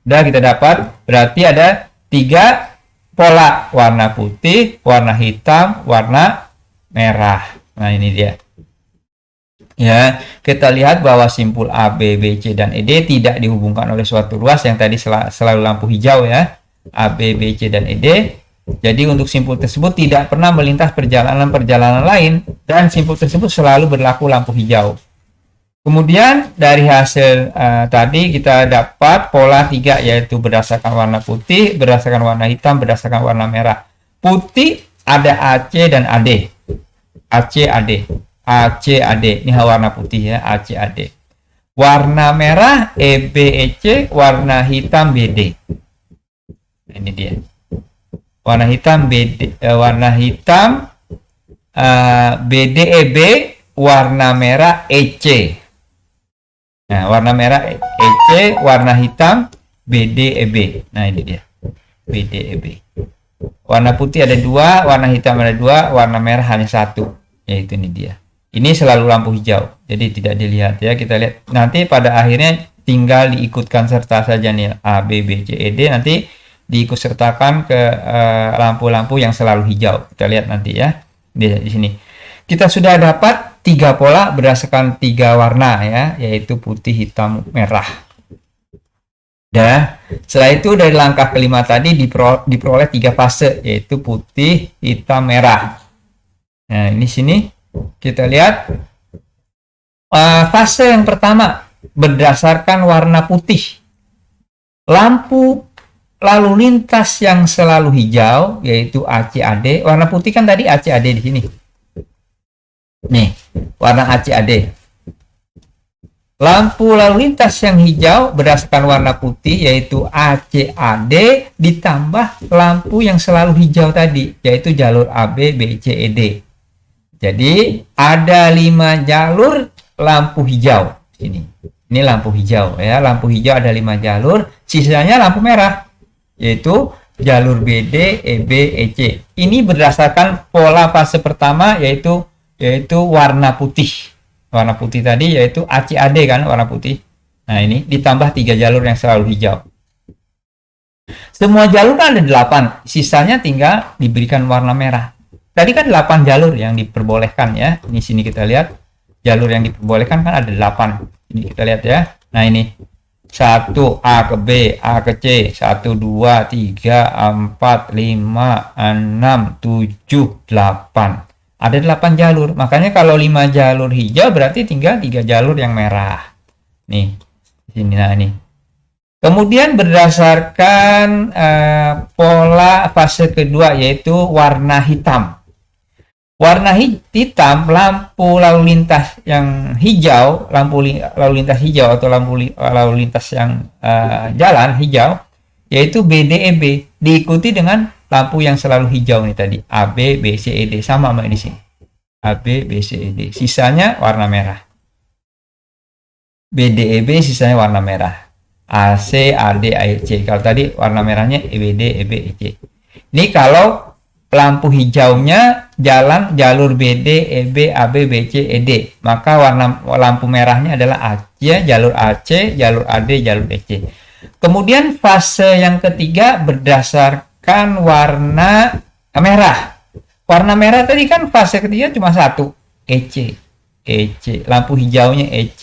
Udah kita dapat, berarti ada 3 pola. Warna putih, warna hitam, warna merah. Nah ini dia. Ya, kita lihat bahwa simpul A, B, B, C, dan ED tidak dihubungkan oleh suatu ruas yang tadi selalu lampu hijau ya. A, B, B, C, dan ED. Jadi untuk simpul tersebut tidak pernah melintas perjalanan lain, dan simpul tersebut selalu berlaku lampu hijau. Kemudian dari hasil tadi kita dapat pola 3, yaitu berdasarkan warna putih, berdasarkan warna hitam, berdasarkan warna merah. Putih ada AC dan AD. AC, AD. AC, AD. Ini warna putih ya, AC, AD. Warna merah EB, EC, warna hitam BD. Ini dia. Warna hitam BD, warna hitam BDEB warna merah EC. Nah, warna merah EC, warna hitam BDEB. Nah, ini dia. BDEB. Warna putih ada 2, warna hitam ada 2, warna merah hanya 1. Yaitu ini dia. Ini selalu lampu hijau. Jadi tidak dilihat ya. Kita lihat nanti pada akhirnya tinggal diikutkan serta saja nih A, B, B, C, E, D. Nanti diikut sertakan ke lampu-lampu yang selalu hijau. Kita lihat nanti ya. Di sini. Kita sudah dapat 3 pola berdasarkan 3 warna ya, yaitu putih, hitam, merah. Dan setelah itu dari langkah kelima tadi diperoleh 3 fase, yaitu putih, hitam, merah. Nah, ini sini kita lihat fase yang pertama berdasarkan warna putih. Lampu lalu lintas yang selalu hijau yaitu ACAD. Warna putih kan tadi ACAD di sini. Nih, warna ACAD. Lampu lalu lintas yang hijau berdasarkan warna putih yaitu ACAD ditambah lampu yang selalu hijau tadi yaitu jalur AB, BC, ED. Jadi ada 5 jalur lampu hijau sini. Ini lampu hijau ya, lampu hijau ada 5 jalur, sisanya lampu merah yaitu jalur BD, EB, EC. Ini berdasarkan pola fase pertama yaitu warna putih. Warna putih tadi yaitu ACAD kan, warna putih. Nah, ini ditambah 3 jalur yang selalu hijau. Semua jalur kan ada 8, sisanya tinggal diberikan warna merah. Tadi kan 8 jalur yang diperbolehkan ya. Ini sini kita lihat jalur yang diperbolehkan kan ada 8. Ini kita lihat ya. Nah, ini 1 A ke B, A ke C, 1 2 3 4 5 6 7 8. Ada 8 jalur. Makanya kalau 5 jalur hijau berarti tinggal 3 jalur yang merah. Nih. Sini nah ini. Kemudian berdasarkan pola fase kedua yaitu warna hitam. Warna hitam lampu lalu lintas yang hijau, lampu lalu lintas hijau atau lampu lalu lintas yang jalan hijau yaitu BDEB diikuti dengan lampu yang selalu hijau nih tadi AB, BC, ED sama di sini. AB, BC, ED. Sisanya warna merah. BDEB sisanya warna merah. AC, AD, AEC. Kalau tadi warna merahnya EBD, EB, EC. Ini kalau lampu hijaunya jalur BD, EB, AB, BC, ED. Maka warna lampu merahnya adalah AC, jalur AC, jalur AD, jalur EC. Kemudian fase yang ketiga berdasarkan warna merah. Warna merah tadi kan fase ketiga cuma 1, EC. EC. Lampu hijaunya EC,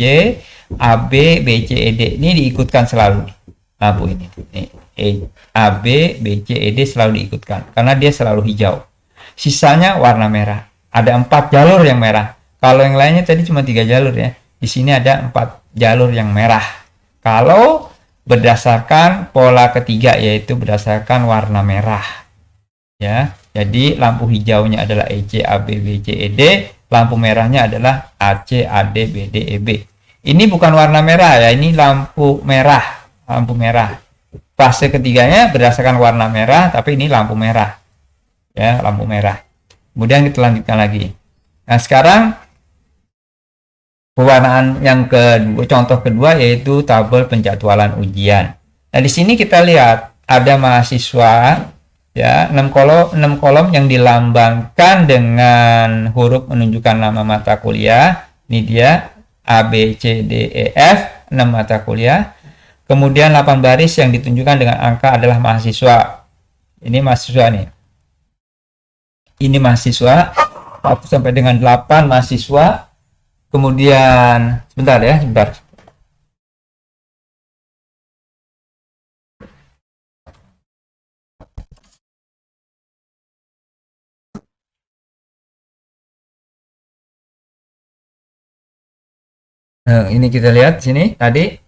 AB, BC, ED. Ini diikutkan selalu lampu ini. AB, BC, ED selalu diikutkan karena dia selalu hijau. Sisanya warna merah. Ada 4 jalur yang merah. Kalau yang lainnya tadi cuma 3 jalur ya. Di sini ada 4 jalur yang merah. Kalau berdasarkan pola ketiga yaitu berdasarkan warna merah. Ya. Jadi lampu hijaunya adalah EC, AB, BC, ED, lampu merahnya adalah AC, AD, BD, EB. Ini bukan warna merah ya, ini lampu merah, lampu merah. Fase ketiganya berdasarkan warna merah, tapi ini lampu merah. Ya, lampu merah. Kemudian kita lanjutkan lagi. Nah, sekarang pewarnaan yang kedua, contoh kedua yaitu tabel penjadwalan ujian. Nah, di sini kita lihat ada mahasiswa ya, 6 kolom yang dilambangkan dengan huruf menunjukkan nama mata kuliah. Ini dia A, B, C, D, E, F, 6 mata kuliah. Kemudian 8 baris yang ditunjukkan dengan angka adalah mahasiswa. Ini mahasiswa nih. Ini mahasiswa 1 sampai dengan 8 mahasiswa. Kemudian sebentar ya, sebentar. Nah, ini kita lihat sini tadi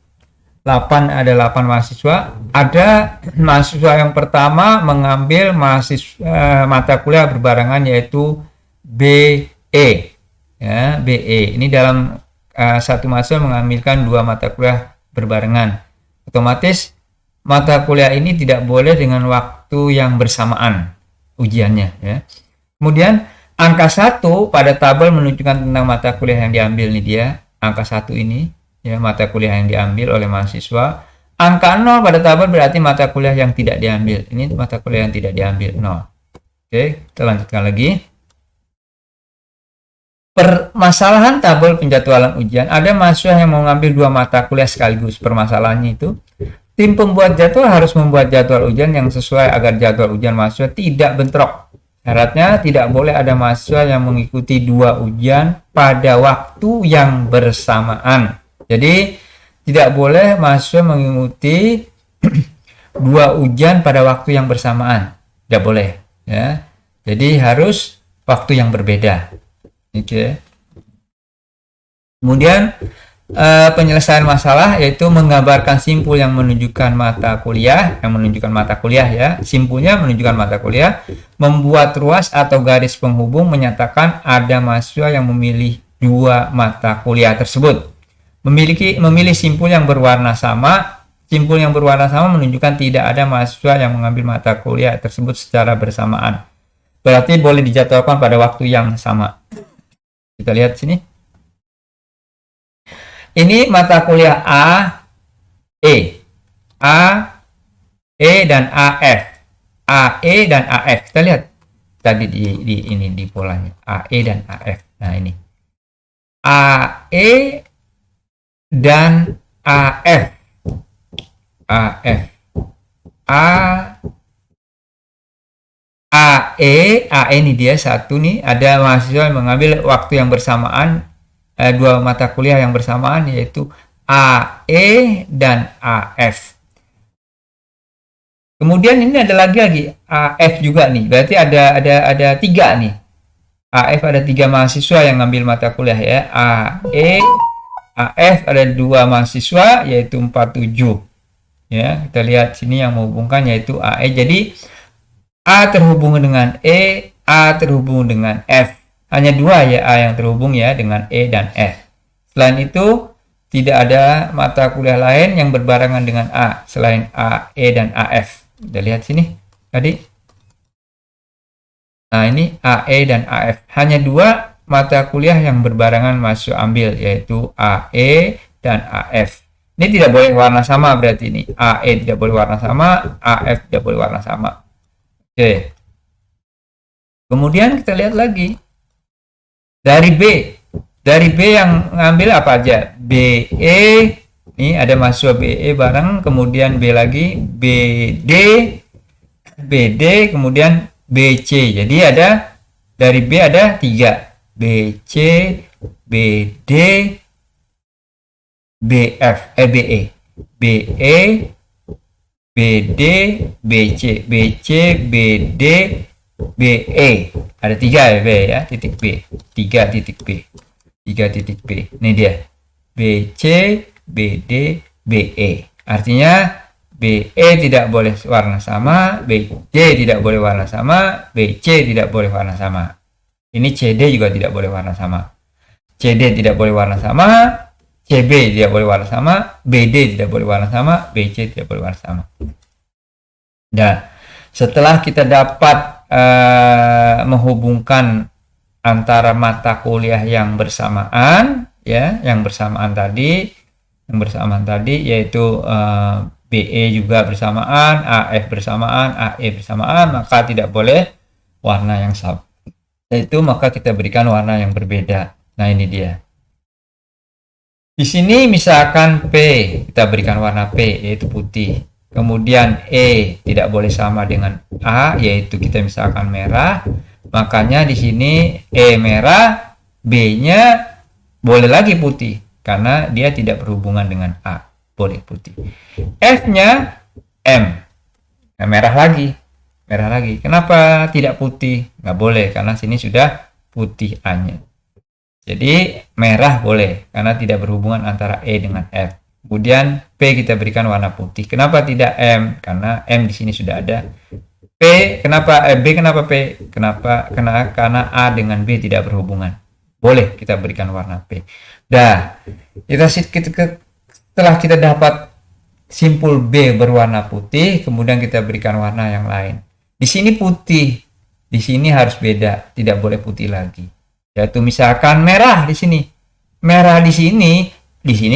8 ada 8 mahasiswa. Ada mahasiswa yang pertama mengambil mahasiswa mata kuliah berbarengan yaitu BE. Ya, BE. Ini dalam satu mahasiswa mengambilkan 2 mata kuliah berbarengan. Otomatis mata kuliah ini tidak boleh dengan waktu yang bersamaan ujiannya ya. Kemudian Angka 1 pada tabel menunjukkan tentang mata kuliah yang diambil nih dia. Angka 1 ini ya mata kuliah yang diambil oleh mahasiswa. Angka 0 pada tabel berarti mata kuliah yang tidak diambil. Ini mata kuliah yang tidak diambil 0. Oke, kita lanjutkan lagi. Permasalahan tabel penjadwalan ujian. Ada mahasiswa yang mau ngambil 2 mata kuliah sekaligus. Permasalahannya itu, tim pembuat jadwal harus membuat jadwal ujian yang sesuai agar jadwal ujian mahasiswa tidak bentrok. Syaratnya tidak boleh ada mahasiswa yang mengikuti 2 ujian pada waktu yang bersamaan. Jadi tidak boleh mahasiswa mengikuti 2 ujian pada waktu yang bersamaan. Tidak boleh, ya. Jadi harus waktu yang berbeda. Oke. Kemudian penyelesaian masalah yaitu menggambarkan simpul yang menunjukkan mata kuliah, ya. Simpulnya menunjukkan mata kuliah, membuat ruas atau garis penghubung menyatakan ada mahasiswa yang memilih 2 mata kuliah tersebut. Memilih simpul yang berwarna sama. Simpul yang berwarna sama menunjukkan tidak ada mahasiswa yang mengambil mata kuliah tersebut secara bersamaan. Berarti boleh dijadwalkan pada waktu yang sama. Kita lihat sini. Ini mata kuliah A, E, dan AF. AE dan AF. Kita lihat tadi di polanya. AE dan AF. Nah, ini. AE dan AF. AF. AE ini dia satu nih, ada mahasiswa yang mengambil waktu yang bersamaan, 2 mata kuliah yang bersamaan, yaitu AE dan AF. Kemudian ini ada lagi AF juga nih, berarti ada 3 nih. AF ada 3 mahasiswa yang ngambil mata kuliah ya. AE, AF ada 2 mahasiswa yaitu 47. Ya, kita lihat sini yang menghubungkan yaitu AE. Jadi A terhubung dengan E, A terhubung dengan F. Hanya 2 ya A yang terhubung ya dengan E dan F. Selain itu tidak ada mata kuliah lain yang berbarengan dengan A selain A, E dan AF. Kita lihat sini tadi. Nah, ini AE dan AF. Hanya 2 mata kuliah yang berbarengan mahasiswa ambil yaitu AE dan AF. Ini tidak boleh warna sama berarti ini. AE tidak boleh warna sama, AF tidak boleh warna sama. Oke. Kemudian kita lihat lagi. Dari B. Dari B yang ngambil apa aja? BE. Ini ada mahasiswa BE bareng, kemudian B lagi, BD, BD, kemudian BC. Jadi ada dari B ada 3. BC, BD, BF, BE. BE, BD, BC, BC, BD, BE. Ada 3 ya B ya, titik B. 3 titik B. 3 titik B. Ini dia. BC, BD, BE. Artinya BE tidak boleh warna sama, BC tidak boleh warna sama, BC tidak boleh warna sama. Ini CD juga tidak boleh warna sama. CD tidak boleh warna sama, CB tidak boleh warna sama, BD tidak boleh warna sama, BC tidak boleh warna sama. Nah, setelah kita dapat menghubungkan antara mata kuliah yang bersamaan, ya, yang bersamaan tadi yaitu BE juga bersamaan, AF bersamaan, AE bersamaan, maka tidak boleh warna yang sama. Yaitu maka kita berikan warna yang berbeda. Nah, ini dia. Di sini misalkan P, kita berikan warna P yaitu putih. Kemudian E tidak boleh sama dengan A yaitu kita misalkan merah. Makanya di sini E merah, B-nya boleh lagi putih karena dia tidak berhubungan dengan A, boleh putih. F-nya M. Nah, merah lagi. Kenapa tidak putih? Nggak boleh karena sini sudah putih A-nya. Jadi merah boleh karena tidak berhubungan antara E dengan F. Kemudian P kita berikan warna putih. Kenapa tidak M? Karena M di sini sudah ada. P kenapa B kenapa P? Karena A dengan B tidak berhubungan. Boleh kita berikan warna P. Dah, setelah kita dapat simpul B berwarna putih, kemudian kita berikan warna yang lain. Di sini putih, Di sini harus beda, tidak boleh putih lagi. Yaitu misalkan merah di sini. Merah di sini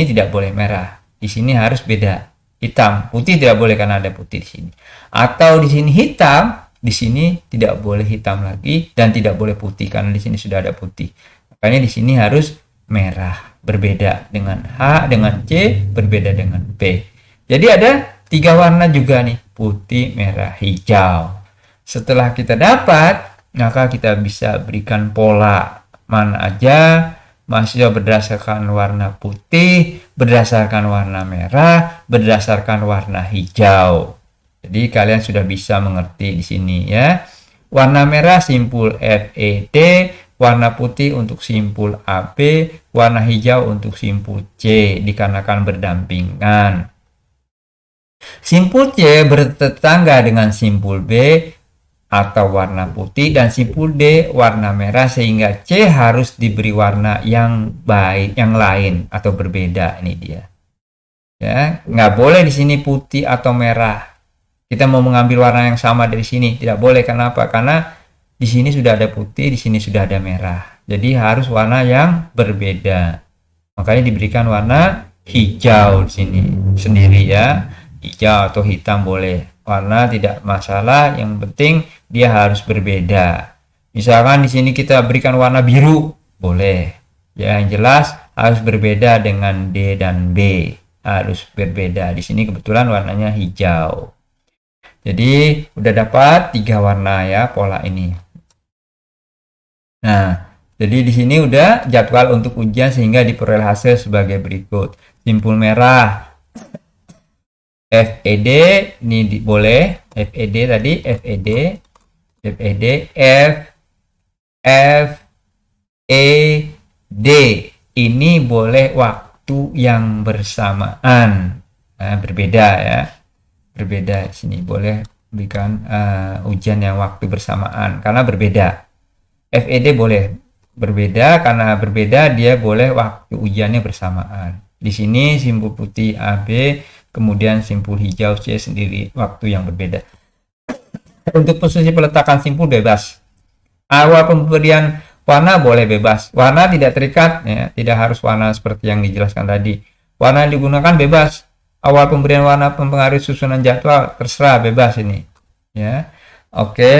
tidak boleh merah. Di sini harus beda. Hitam, putih tidak boleh karena ada putih di sini. Atau di sini hitam, di sini tidak boleh hitam lagi dan tidak boleh putih karena di sini sudah ada putih. Makanya di sini harus merah, berbeda dengan H, dengan C, berbeda dengan B. Jadi ada 3 warna juga nih, putih, merah, hijau. Setelah kita dapat, maka kita bisa berikan pola mana aja, mahasiswa berdasarkan warna putih, berdasarkan warna merah, berdasarkan warna hijau. Jadi kalian sudah bisa mengerti di sini ya. Warna merah simpul FED, warna putih untuk simpul AB, warna hijau untuk simpul C dikarenakan berdampingan. Simpul C bertetangga dengan simpul B atau warna putih dan simpul D warna merah sehingga C harus diberi warna yang baik, yang lain atau berbeda. Ini dia. Ya, nggak boleh di sini putih atau merah. Kita mau mengambil warna yang sama dari sini, tidak boleh. Kenapa? Karena di sini sudah ada putih, di sini sudah ada merah. Jadi harus warna yang berbeda. Makanya diberikan warna hijau di sini sendiri ya. Hijau atau hitam boleh. Warna tidak masalah, yang penting dia harus berbeda. Misalkan di sini kita berikan warna biru, boleh. Ya, yang jelas harus berbeda dengan D dan B. Harus berbeda. Di sini kebetulan warnanya hijau. Jadi udah dapat 3 warna ya pola ini. Nah, jadi di sini udah jadwal untuk ujian sehingga diperoleh hasil sebagai berikut. Simpul merah FED ini boleh, FED tadi FED F E D ini boleh waktu yang bersamaan. Nah, berbeda ya, berbeda di sini boleh berikan ujian yang waktu bersamaan karena berbeda. FED boleh berbeda karena berbeda, dia boleh waktu ujiannya bersamaan. Di sini simpul putih AB, kemudian simpul hijau C sendiri waktu yang berbeda. Untuk posisi peletakan simpul bebas. Awal pemberian warna boleh bebas. Warna tidak terikat, ya, tidak harus warna seperti yang dijelaskan tadi. Warna yang digunakan bebas. Awal pemberian warna mempengaruhi susunan jadwal, terserah, bebas ini. Ya, oke.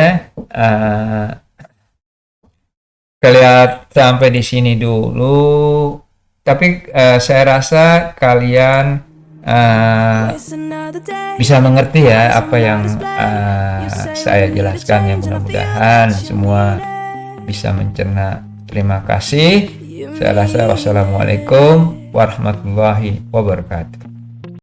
Kalian sampai di sini dulu. Tapi saya rasa kalian bisa mengerti ya apa yang saya jelaskan, ya. Mudah-mudahan semua bisa mencerna. Terima kasih. Saya rasa wassalamualaikum warahmatullahi wabarakatuh.